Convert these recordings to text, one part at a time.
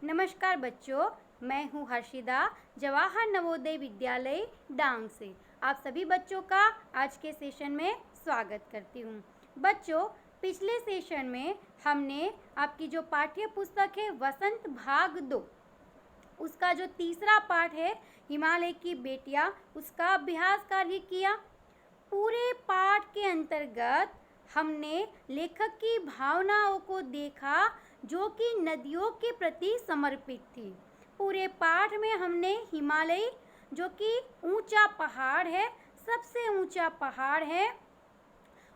नमस्कार बच्चों, मैं हूँ हर्षिदा जवाहर नवोदय विद्यालय डांग से। आप सभी बच्चों का आज के सेशन में स्वागत करती हूँ। बच्चों, पिछले सेशन में हमने आपकी जो पाठ्य पुस्तक है वसंत भाग 2 उसका जो तीसरा पाठ है हिमालय की बेटियाँ, उसका अभ्यास कार्य किया। पूरे पाठ के अंतर्गत हमने लेखक की भावनाओं को देखा जो कि नदियों के प्रति समर्पित थी। पूरे पाठ में हमने हिमालय जो कि ऊंचा पहाड़ है, सबसे ऊंचा पहाड़ है,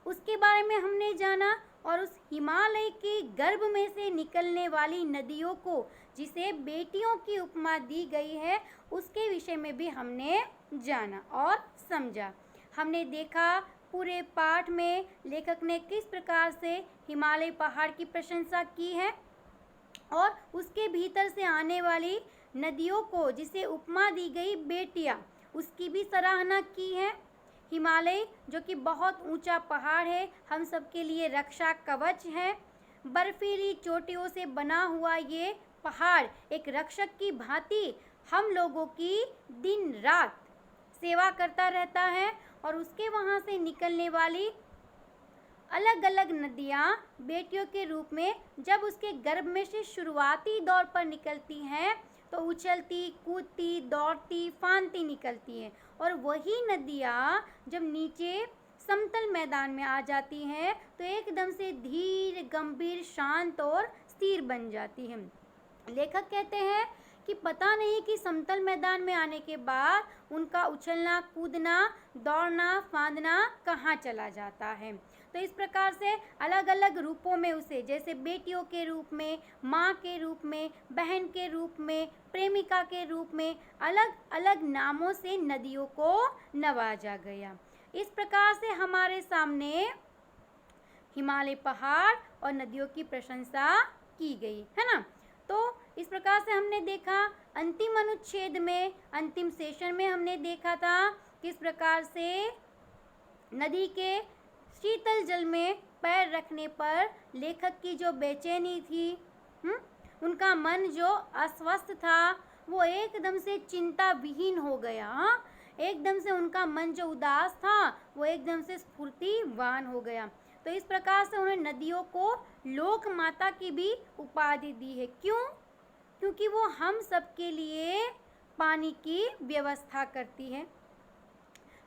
उसके बारे में हमने जाना और उस हिमालय के गर्भ में से निकलने वाली नदियों को जिसे बेटियों की उपमा दी गई है उसके विषय में भी हमने जाना और समझा। हमने देखा पूरे पाठ में लेखक ने किस प्रकार से हिमालय पहाड़ की प्रशंसा की है और उसके भीतर से आने वाली नदियों को जिसे उपमा दी गई बेटियाँ, उसकी भी सराहना की है। हिमालय जो कि बहुत ऊंचा पहाड़ है, हम सबके लिए रक्षा कवच है। बर्फीली चोटियों से बना हुआ ये पहाड़ एक रक्षक की भांति हम लोगों की दिन रात सेवा करता रहता है और उसके वहाँ से निकलने वाली अलग अलग नदियाँ बेटियों के रूप में जब उसके गर्भ में से शुरुआती दौर पर निकलती हैं तो उछलती, कूदती, दौड़ती, फानती निकलती हैं और वही नदियाँ जब नीचे समतल मैदान में आ जाती हैं तो एकदम से धीर, गंभीर, शांत और स्थिर बन जाती हैं। लेखक कहते हैं कि पता नहीं कि समतल मैदान में आने के बाद उनका उछलना, कूदना, दौड़ना, फांदना कहाँ चला जाता है। तो इस प्रकार से अलग अलग रूपों में उसे जैसे बेटियों के रूप में, माँ के रूप में, बहन के रूप में, प्रेमिका के रूप में अलग अलग नामों से नदियों को नवाजा गया। इस प्रकार से हमारे सामने हिमालय पहाड़ और नदियों की प्रशंसा की गई है ना। तो इस प्रकार से हमने देखा अंतिम अनुच्छेद में, अंतिम सेशन में हमने देखा था किस प्रकार से नदी के शीतल जल में पैर रखने पर लेखक की जो बेचैनी थी, उनका मन जो अस्वस्थ था वो एकदम से चिंता विहीन हो गया। एकदम से उनका मन जो उदास था वो एकदम से स्फूर्तिवान हो गया। तो इस प्रकार से उन्होंने नदियों को लोक माता की भी उपाधि दी है। क्यों? क्योंकि वो हम सबके लिए पानी की व्यवस्था करती है,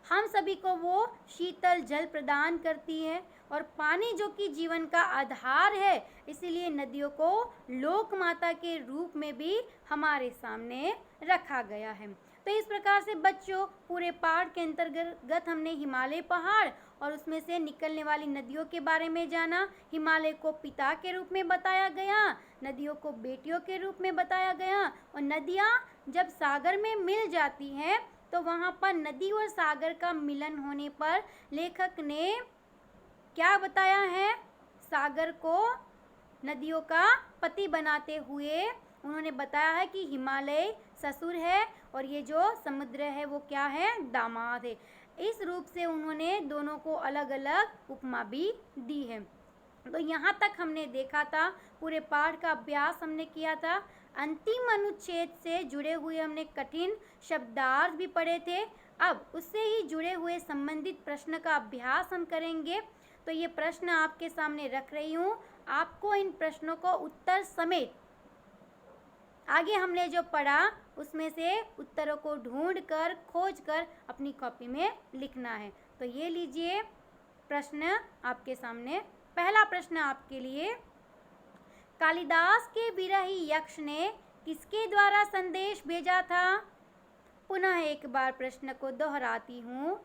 हम सभी को वो शीतल जल प्रदान करती है और पानी जो कि जीवन का आधार है, इसीलिए नदियों को लोक माता के रूप में भी हमारे सामने रखा गया है। तो इस प्रकार से बच्चों पूरे पाठ के अंतर्गत हमने हिमालय पहाड़ और उसमें से निकलने वाली नदियों के बारे में जाना। हिमालय को पिता के रूप में बताया गया, नदियों को बेटियों के रूप में बताया गया और नदियाँ जब सागर में मिल जाती हैं तो वहाँ पर नदी और सागर का मिलन होने पर लेखक ने क्या बताया है? सागर को नदियों का पति बनाते हुए उन्होंने बताया है कि हिमालय ससुर है और ये जो समुद्र है वो क्या है? दामाद है। इस रूप से उन्होंने दोनों को अलग अलग उपमा भी दी है। तो यहाँ तक हमने देखा था, पूरे पाठ का अभ्यास हमने किया था। अंतिम अनुच्छेद से जुड़े हुए हमने कठिन शब्दार्थ भी पढ़े थे। अब उससे ही जुड़े हुए संबंधित प्रश्न का अभ्यास हम करेंगे। तो ये प्रश्न आपके सामने रख रही हूँ, आपको इन प्रश्नों को उत्तर समेत आगे हमने जो पढ़ा उसमें से उत्तरों को ढूंढकर, खोजकर अपनी कॉपी में लिखना है। तो ये लीजिए प्रश्न आपके सामने। पहला प्रश्न आपके लिए, कालिदास के विरही यक्ष ने किसके द्वारा संदेश भेजा था? पुनः एक बार प्रश्न को दोहराती हूँ,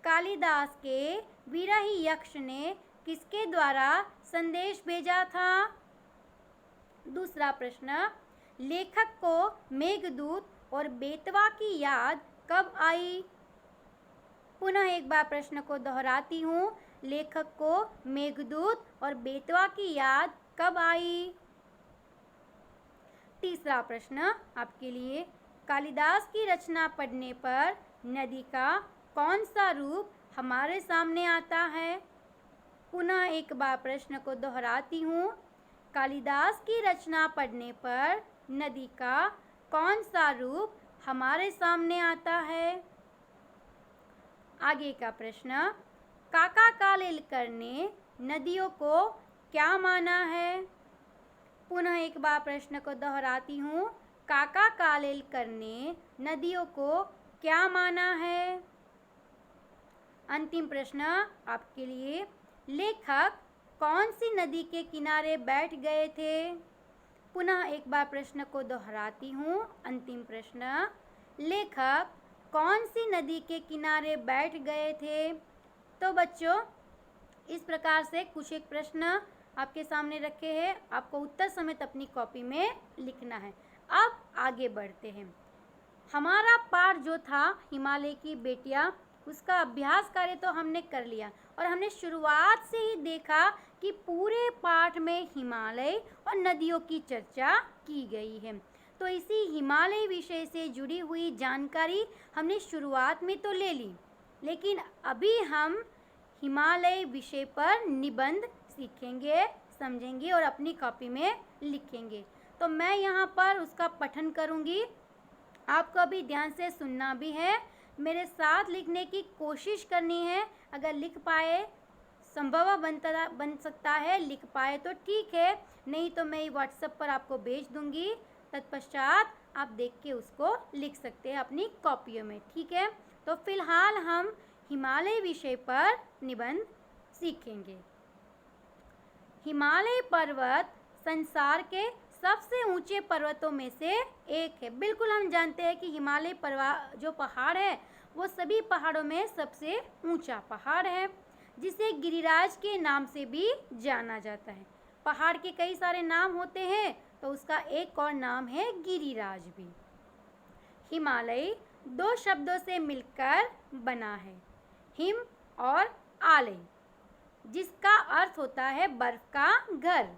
कालिदास के विरही यक्ष ने किसके द्वारा संदेश भेजा था? दूसरा प्रश्न, लेखक को मेघदूत और बेतवा की याद कब आई? पुनः एक बार प्रश्न को दोहराती हूँ, लेखक को मेघदूत और बेतवा की याद कब आई? तीसरा प्रश्न आपके लिए, कालिदास की रचना पढ़ने पर नदी का कौन सा रूप हमारे सामने आता है? पुनः एक बार प्रश्न को दोहराती हूँ, कालिदास की रचना पढ़ने पर नदी का कौन सा रूप हमारे सामने आता है? आगे का प्रश्न, काका कालेलकर ने नदियों को क्या माना है? पुनः एक बार प्रश्न को दोहराती हूँ। काका कालेलकर ने नदियों को क्या माना है? अंतिम प्रश्न आपके लिए, लेखक कौन सी नदी के किनारे बैठ गए थे? पुनः एक बार प्रश्न को दोहराती हूँ। अंतिम प्रश्न, लेखक कौन सी नदी के किनारे बैठ गए थे? तो बच्चों, इस प्रकार से कुछ एक प्रश्न आपके सामने रखे हैं, आपको उत्तर समेत अपनी कॉपी में लिखना है। अब आगे बढ़ते हैं। हमारा पाठ जो था हिमालय की बेटियां, उसका अभ्यास कार्य तो हमने कर लिया और हमने शुरुआत से ही देखा कि पूरे पाठ में हिमालय और नदियों की चर्चा की गई है। तो इसी हिमालय विषय से जुड़ी हुई जानकारी हमने शुरुआत में तो ले ली, लेकिन अभी हम हिमालय विषय पर निबंध सीखेंगे, समझेंगे और अपनी कॉपी में लिखेंगे। तो मैं यहाँ पर उसका पठन करूँगी, आपको अभी ध्यान से सुनना भी है, मेरे साथ लिखने की कोशिश करनी है। अगर लिख पाए, संभव बन सकता है, लिख पाए तो ठीक है, नहीं तो मैं व्हाट्सएप पर आपको भेज दूँगी। तत्पश्चात आप देख के उसको लिख सकते हैं अपनी कॉपियों में, ठीक है। तो फिलहाल हम हिमालय विषय पर निबंध सीखेंगे। हिमालय पर्वत संसार के सबसे ऊंचे पर्वतों में से एक है। बिल्कुल हम जानते हैं कि हिमालय जो पहाड़ है वो सभी पहाड़ों में सबसे ऊंचा पहाड़ है, जिसे गिरिराज के नाम से भी जाना जाता है। पहाड़ के कई सारे नाम होते हैं, तो उसका एक और नाम है गिरिराज भी। हिमालय दो शब्दों से मिलकर बना है, हिम और आलय, जिसका अर्थ होता है बर्फ का घर।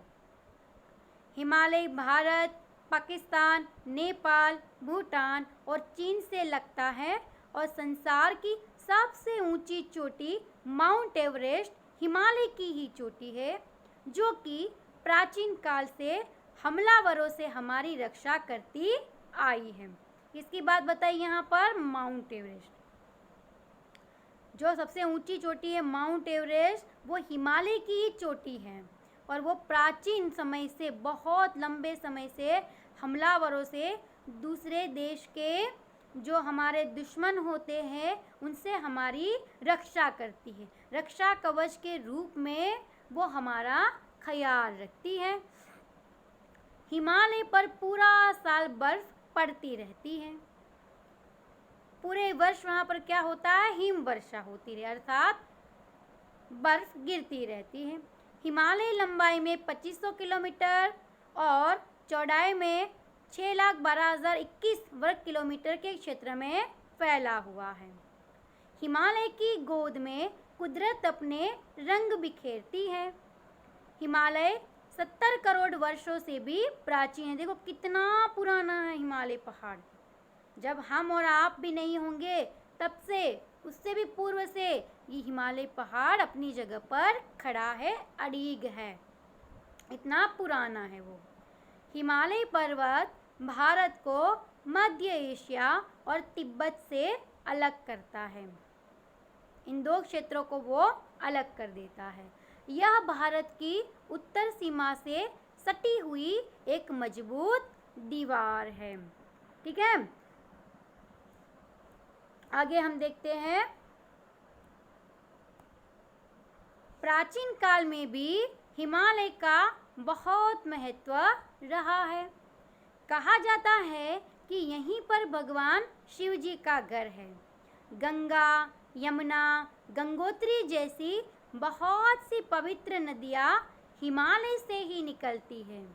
हिमालय भारत, पाकिस्तान, नेपाल, भूटान और चीन से लगता है और संसार की सबसे ऊंची चोटी माउंट एवरेस्ट हिमालय की ही चोटी है, जो कि प्राचीन काल से हमलावरों से हमारी रक्षा करती आई है। इसकी बात बताई यहाँ पर, माउंट एवरेस्ट जो सबसे ऊंची चोटी है, माउंट एवरेस्ट, वो हिमालय की ही चोटी है और वो प्राचीन समय से, बहुत लंबे समय से हमलावरों से, दूसरे देश के जो हमारे दुश्मन होते हैं उनसे हमारी रक्षा करती है। रक्षा कवच के रूप में वो हमारा ख्याल रखती है। हिमालय पर पूरा साल बर्फ पड़ती रहती है। पूरे वर्ष वहाँ पर क्या होता है? हिम वर्षा होती है, अर्थात बर्फ गिरती रहती है। हिमालय लंबाई में 2500 किलोमीटर और चौड़ाई में 6,12,021 वर्ग किलोमीटर के क्षेत्र में फैला हुआ है। हिमालय की गोद में कुदरत अपने रंग बिखेरती है। हिमालय 70 करोड़ वर्षों से भी प्राचीन है। देखो कितना पुराना है हिमालय पहाड़। जब हम और आप भी नहीं होंगे तब से, उससे भी पूर्व से ये हिमालय पहाड़ अपनी जगह पर खड़ा है, अड़िग है, इतना पुराना है वो। हिमालय पर्वत भारत को मध्य एशिया और तिब्बत से अलग करता है। इन दो क्षेत्रों को वो अलग कर देता है। यह भारत की उत्तर सीमा से सटी हुई एक मजबूत दीवार है, ठीक है। आगे हम देखते हैं, प्राचीन काल में भी हिमालय का बहुत महत्व रहा है। कहा जाता है कि यहीं पर भगवान शिव जी का घर है। गंगा, यमुना, गंगोत्री जैसी बहुत सी पवित्र नदियाँ हिमालय से ही निकलती हैं।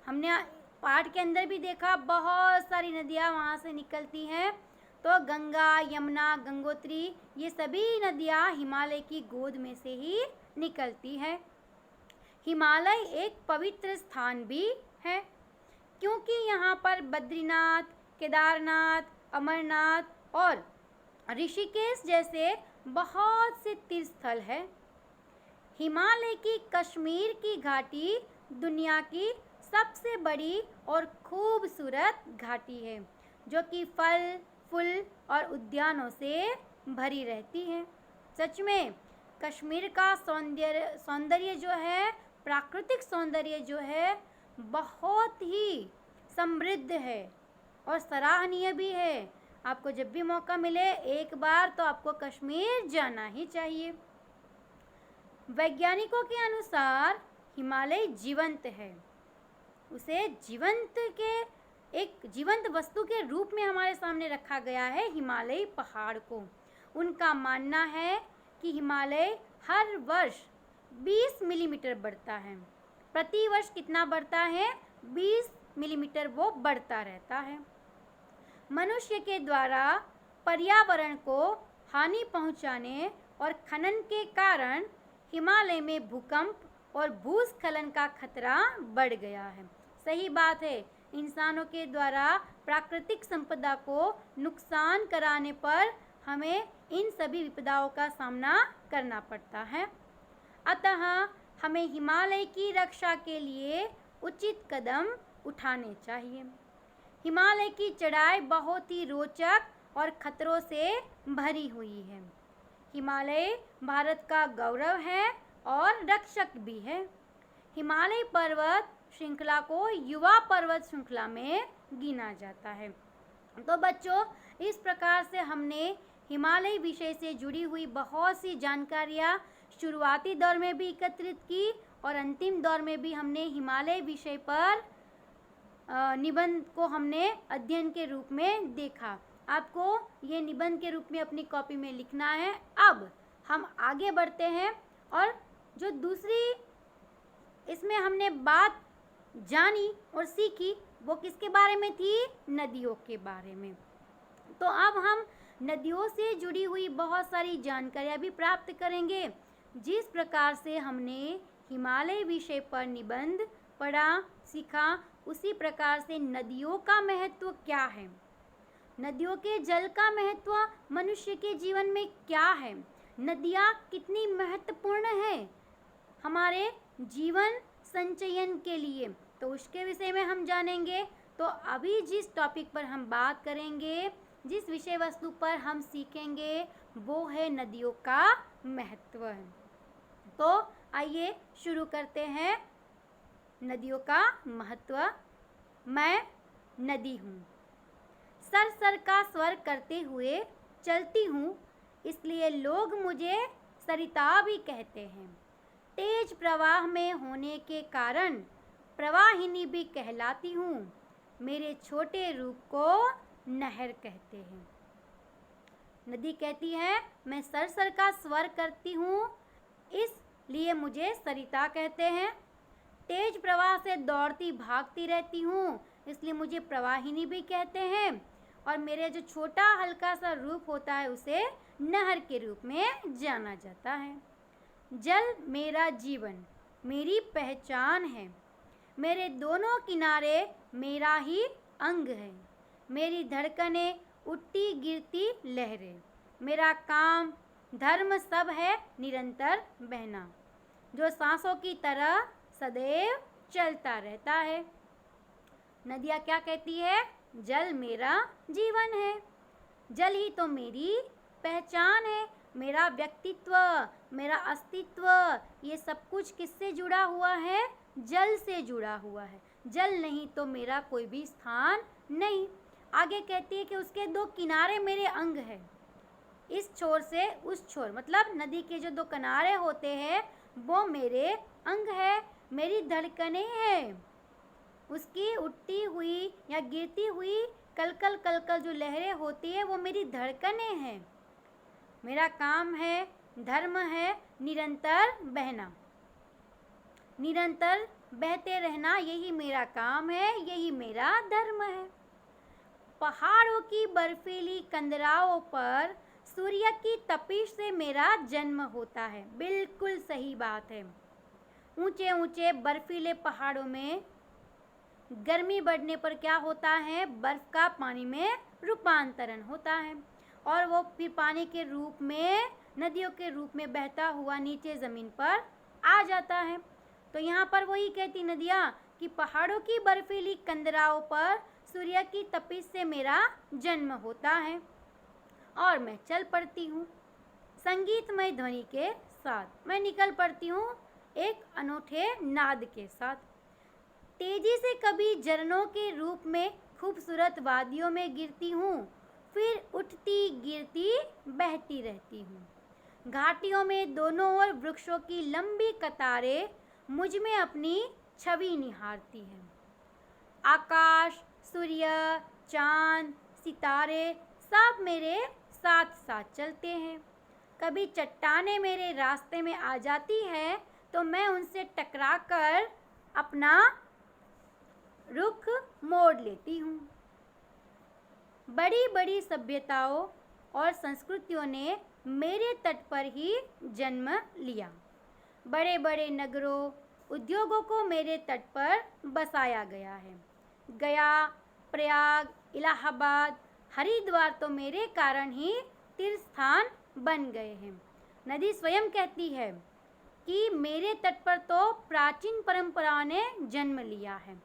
हमने पाठ के अंदर भी देखा, बहुत सारी नदियाँ वहाँ से निकलती हैं। तो गंगा, यमुना, गंगोत्री, ये सभी नदियाँ हिमालय की गोद में से ही निकलती हैं। हिमालय एक पवित्र स्थान भी है, क्योंकि यहाँ पर बद्रीनाथ, केदारनाथ, अमरनाथ और ऋषिकेश जैसे बहुत से तीर्थ स्थल है। हिमालय की कश्मीर की घाटी दुनिया की सबसे बड़ी और खूबसूरत घाटी है, जो कि फल, फूल और उद्यानों से भरी रहती है। सच में कश्मीर का सौंदर्य जो है, प्राकृतिक सौंदर्य जो है, बहुत ही समृद्ध है और सराहनीय भी है। आपको जब भी मौका मिले एक बार तो आपको कश्मीर जाना ही चाहिए। वैज्ञानिकों के अनुसार हिमालय जीवंत है। उसे एक जीवंत वस्तु के रूप में हमारे सामने रखा गया है हिमालयी पहाड़ को। उनका मानना है कि हिमालय हर वर्ष 20 मिलीमीटर बढ़ता है। प्रति वर्ष कितना बढ़ता है? 20 मिलीमीटर वो बढ़ता रहता है। मनुष्य के द्वारा पर्यावरण को हानि पहुंचाने और खनन के कारण हिमालय में भूकंप और भूस्खलन का खतरा बढ़ गया है। सही बात है, इंसानों के द्वारा प्राकृतिक संपदा को नुकसान कराने पर हमें इन सभी विपदाओं का सामना करना पड़ता है। अतः हमें हिमालय की रक्षा के लिए उचित कदम उठाने चाहिए। हिमालय की चढ़ाई बहुत ही रोचक और खतरों से भरी हुई है। हिमालय भारत का गौरव है और रक्षक भी है। हिमालय पर्वत श्रृंखला को युवा पर्वत श्रृंखला में गिना जाता है। तो बच्चों, इस प्रकार से हमने हिमालय विषय से जुड़ी हुई बहुत सी जानकारियाँ शुरुआती दौर में भी एकत्रित की और अंतिम दौर में भी हमने हिमालय विषय पर निबंध को हमने अध्ययन के रूप में देखा। आपको ये निबंध के रूप में अपनी कॉपी में लिखना है। अब हम आगे बढ़ते हैं और जो दूसरी इसमें हमने बात जानी और सीखी वो किसके बारे में थी? नदियों के बारे में। तो अब हम नदियों से जुड़ी हुई बहुत सारी जानकारियाँ भी प्राप्त करेंगे। जिस प्रकार से हमने हिमालय विषय पर निबंध पढ़ा, सीखा, उसी प्रकार से नदियों का महत्व क्या है, नदियों के जल का महत्व मनुष्य के जीवन में क्या है, नदियाँ कितनी महत्वपूर्ण है हमारे जीवन संचयन के लिए, तो उसके विषय में हम जानेंगे। तो अभी जिस टॉपिक पर हम बात करेंगे, जिस विषय वस्तु पर हम सीखेंगे, वो है नदियों का महत्व। तो आइए शुरू करते हैं। नदियों का महत्व। मैं नदी हूँ, सर सर का स्वर करते हुए चलती हूँ, इसलिए लोग मुझे सरिता भी कहते हैं। तेज प्रवाह में होने के कारण प्रवाहिनी भी कहलाती हूँ। मेरे छोटे रूप को नहर कहते हैं। नदी कहती है मैं सर सर का स्वर करती हूँ, इसलिए मुझे सरिता कहते हैं। तेज प्रवाह से दौड़ती भागती रहती हूँ, इसलिए मुझे प्रवाहिनी भी कहते हैं। और मेरे जो छोटा हल्का सा रूप होता है उसे नहर के रूप में जाना जाता है। जल मेरा जीवन, मेरी पहचान है। मेरे दोनों किनारे मेरा ही अंग है। मेरी धड़कनें उठती गिरती लहरें। मेरा काम धर्म सब है निरंतर बहना, जो सांसों की तरह सदैव चलता रहता है। नदियाँ क्या कहती है? जल मेरा जीवन है। जल ही तो मेरी पहचान है, मेरा व्यक्तित्व, मेरा अस्तित्व, ये सब कुछ किससे जुड़ा हुआ है? जल से जुड़ा हुआ है। जल नहीं तो मेरा कोई भी स्थान नहीं। आगे कहती है कि उसके दो किनारे मेरे अंग हैं। इस छोर से उस छोर, मतलब नदी के जो दो किनारे होते हैं वो मेरे अंग है, मेरी धड़कनें हैं। उसकी उठती हुई या गिरती हुई कलकल कलकल जो लहरें होती है वो मेरी धड़कनें हैं। मेरा काम है, धर्म है निरंतर बहना, निरंतर बहते रहना, यही मेरा काम है, यही मेरा धर्म है। पहाड़ों की बर्फीली कंदराओं पर सूर्य की तपिश से मेरा जन्म होता है। बिल्कुल सही बात है। ऊंचे ऊंचे बर्फीले पहाड़ों में गर्मी बढ़ने पर क्या होता है? बर्फ का पानी में रूपांतरण होता है और वो फिर पानी के रूप में, नदियों के रूप में बहता हुआ नीचे ज़मीन पर आ जाता है। तो यहाँ पर वही कहती नदियाँ कि पहाड़ों की बर्फीली कंदराओं पर सूर्य की तपिश से मेरा जन्म होता है और मैं चल पड़ती हूँ संगीतमय ध्वनि के साथ। मैं निकल पड़ती हूँ एक अनूठे नाद के साथ। तेजी से कभी झरनों के रूप में खूबसूरत वादियों में गिरती हूँ, फिर उठती गिरती बहती रहती हूँ। घाटियों में दोनों ओर वृक्षों की लंबी कतारें मुझ में अपनी छवि निहारती हैं। आकाश, सूर्य, चांद, सितारे सब मेरे साथ साथ चलते हैं। कभी चट्टानें मेरे रास्ते में आ जाती है तो मैं उनसे टकराकर अपना रुख मोड़ लेती हूँ। बड़ी बड़ी सभ्यताओं और संस्कृतियों ने मेरे तट पर ही जन्म लिया। बड़े बड़े नगरों, उद्योगों को मेरे तट पर बसाया गया है। गया, प्रयाग, इलाहाबाद, हरिद्वार तो मेरे कारण ही तीर्थ स्थान बन गए हैं। नदी स्वयं कहती है कि मेरे तट पर तो प्राचीन परंपराओं ने जन्म लिया है।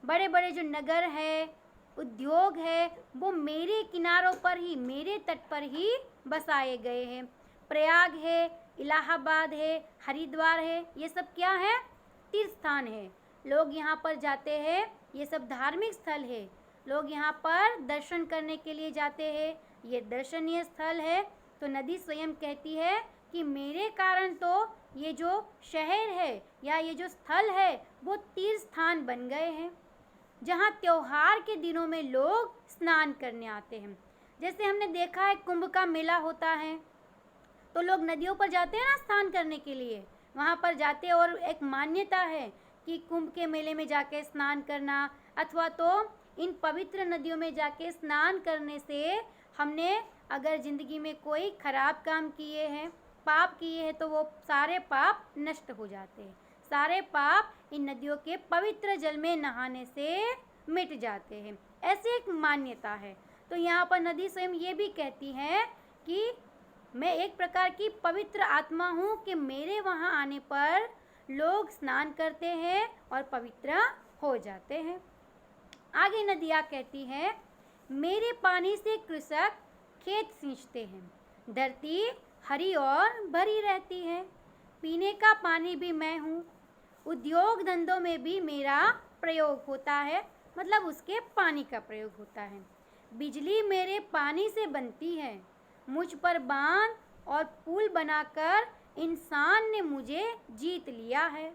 बड़े बड़े जो नगर है, उद्योग है, वो मेरे किनारों पर ही, मेरे तट पर ही बसाए गए हैं। प्रयाग है, इलाहाबाद है, हरिद्वार है, ये सब क्या है? तीर्थ स्थान है। लोग यहाँ पर जाते हैं, ये सब धार्मिक स्थल है। लोग यहाँ पर दर्शन करने के लिए जाते हैं, ये दर्शनीय स्थल है। तो नदी स्वयं कहती है कि मेरे कारण तो ये जो शहर है या ये जो स्थल है वो तीर्थ स्थान बन गए हैं, जहाँ त्योहार के दिनों में लोग स्नान करने आते हैं। जैसे हमने देखा है कुंभ का मेला होता है तो लोग नदियों पर जाते हैं ना स्नान करने के लिए, वहाँ पर जाते हैं और एक मान्यता है कि कुंभ के मेले में जाके स्नान करना अथवा तो इन पवित्र नदियों में जाके स्नान करने से हमने अगर ज़िंदगी में कोई खराब काम किए हैं, पाप किए हैं, तो वो सारे पाप नष्ट हो जाते हैं। सारे पाप इन नदियों के पवित्र जल में नहाने से मिट जाते हैं, ऐसी एक मान्यता है। तो यहाँ पर नदी स्वयं ये भी कहती है कि मैं एक प्रकार की पवित्र आत्मा हूँ कि मेरे वहाँ आने पर लोग स्नान करते हैं और पवित्र हो जाते हैं। आगे नदियाँ कहती हैं, मेरे पानी से कृषक खेत सींचते हैं, धरती हरी और भरी रहती है। पीने का पानी भी मैं हूँ, उद्योग धंधों में भी मेरा प्रयोग होता है, मतलब उसके पानी का प्रयोग होता है। बिजली मेरे पानी से बनती है, मुझ पर बांध और पुल बनाकर इंसान ने मुझे जीत लिया है।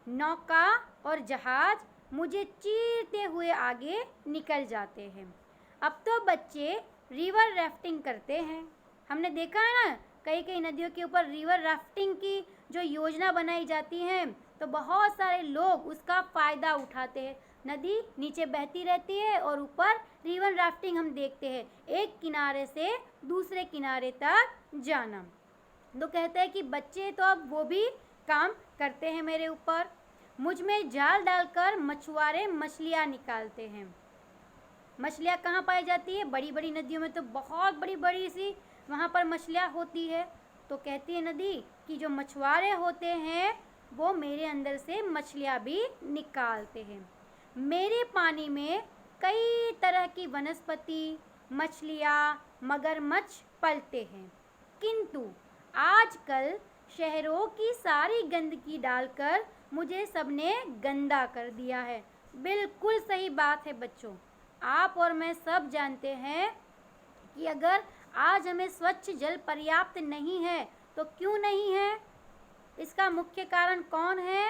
नौका और जहाज मुझे चीरते हुए आगे निकल जाते हैं। अब तो बच्चे रिवर राफ्टिंग करते हैं। हमने देखा है ना, कई कई नदियों के ऊपर रिवर राफ्टिंग की जो योजना बनाई जाती है तो बहुत सारे लोग उसका फ़ायदा उठाते हैं। नदी नीचे बहती रहती है और ऊपर रिवर राफ्टिंग हम देखते हैं, एक किनारे से दूसरे किनारे तक जाना। तो कहते हैं कि बच्चे तो अब वो भी काम करते हैं मेरे ऊपर। मुझ में जाल डालकर मछुआरे मछलियाँ निकालते हैं। मछलियाँ कहाँ पाई जाती है? बड़ी बड़ी नदियों में तो बहुत बड़ी बड़ी सी वहाँ पर मछलियाँ होती है। तो कहती है नदी कि जो मछुआरे होते हैं वो मेरे अंदर से मछलियाँ भी निकालते हैं। मेरे पानी में कई तरह की वनस्पति, मछलियाँ, मगरमच्छ पलते हैं, किंतु आजकल शहरों की सारी गंदगी डालकर मुझे सबने गंदा कर दिया है। बिल्कुल सही बात है बच्चों, आप और मैं सब जानते हैं कि अगर आज हमें स्वच्छ जल पर्याप्त नहीं है तो क्यों नहीं है? इसका मुख्य कारण कौन है?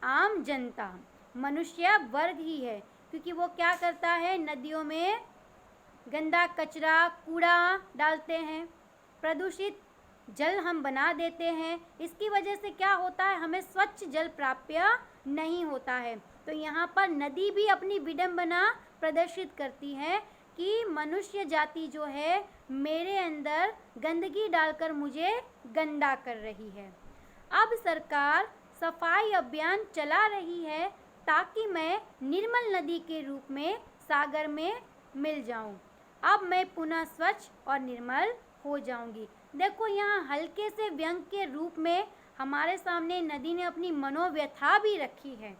आम जनता, मनुष्य वर्ग ही है, क्योंकि वो क्या करता है, नदियों में गंदा कचरा, कूड़ा डालते हैं, प्रदूषित जल हम बना देते हैं। इसकी वजह से क्या होता है, हमें स्वच्छ जल प्राप्य नहीं होता है। तो यहाँ पर नदी भी अपनी विडंबना प्रदर्शित करती है कि मनुष्य जाति जो है मेरे अंदर गंदगी डालकर मुझे गंदा कर रही है। अब सरकार सफाई अभियान चला रही है ताकि मैं निर्मल नदी के रूप में सागर में मिल जाऊं। अब मैं पुनः स्वच्छ और निर्मल हो जाऊंगी। देखो यहाँ हल्के से व्यंग के रूप में हमारे सामने नदी ने अपनी मनोव्यथा भी रखी है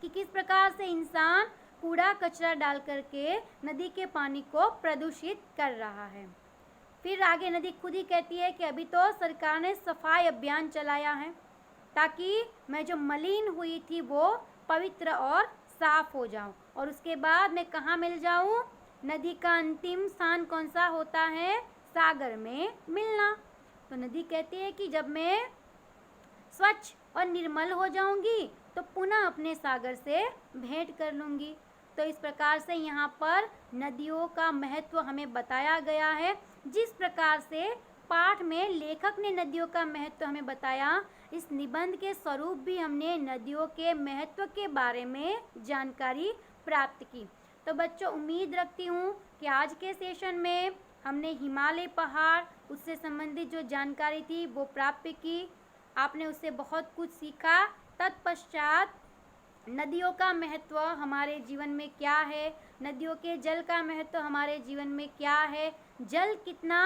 कि किस प्रकार से इंसान कूड़ा कचरा डाल करके नदी के पानी को प्रदूषित कर रहा है। फिर आगे नदी खुद ही कहती है कि अभी तो सरकार ने सफाई अभियान चलाया है ताकि मैं जो मलिन हुई थी वो पवित्र और साफ हो जाऊं, और उसके बाद मैं कहाँ मिल जाऊं? नदी का अंतिम स्थान कौन सा होता है? सागर में मिलना। तो नदी कहती है कि जब मैं स्वच्छ और निर्मल हो जाऊंगी तो पुनः अपने सागर से भेंट कर लूंगी। तो इस प्रकार से यहाँ पर नदियों का महत्व हमें बताया गया है। जिस प्रकार से पाठ में लेखक ने नदियों का महत्व हमें बताया, इस निबंध के स्वरूप भी हमने नदियों के महत्व के बारे में जानकारी प्राप्त की। तो बच्चों, उम्मीद रखती हूँ कि आज के सेशन में हमने हिमालय पहाड़, उससे संबंधित जो जानकारी थी वो प्राप्त की। आपने उससे बहुत कुछ सीखा। तत्पश्चात नदियों का महत्व हमारे जीवन में क्या है, नदियों के जल का महत्व हमारे जीवन में क्या है, जल कितना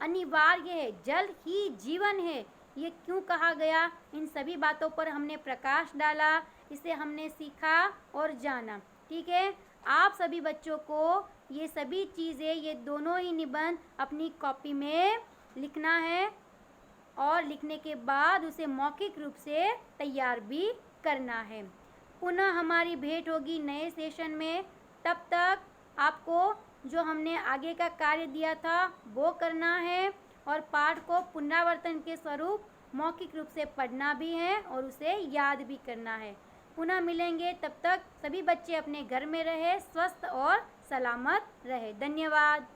अनिवार्य है, जल ही जीवन है, ये क्यों कहा गया, इन सभी बातों पर हमने प्रकाश डाला, इसे हमने सीखा और जाना। ठीक है, आप सभी बच्चों को ये सभी चीज़ें, ये दोनों ही निबंध अपनी कॉपी में लिखना है और लिखने के बाद उसे मौखिक रूप से तैयार भी करना है। पुनः हमारी भेंट होगी नए सेशन में। तब तक आपको जो हमने आगे का कार्य दिया था वो करना है और पाठ को पुनरावर्तन के स्वरूप मौखिक रूप से पढ़ना भी है और उसे याद भी करना है। पुनः मिलेंगे, तब तक सभी बच्चे अपने घर में रहे, स्वस्थ और सलामत रहे। धन्यवाद।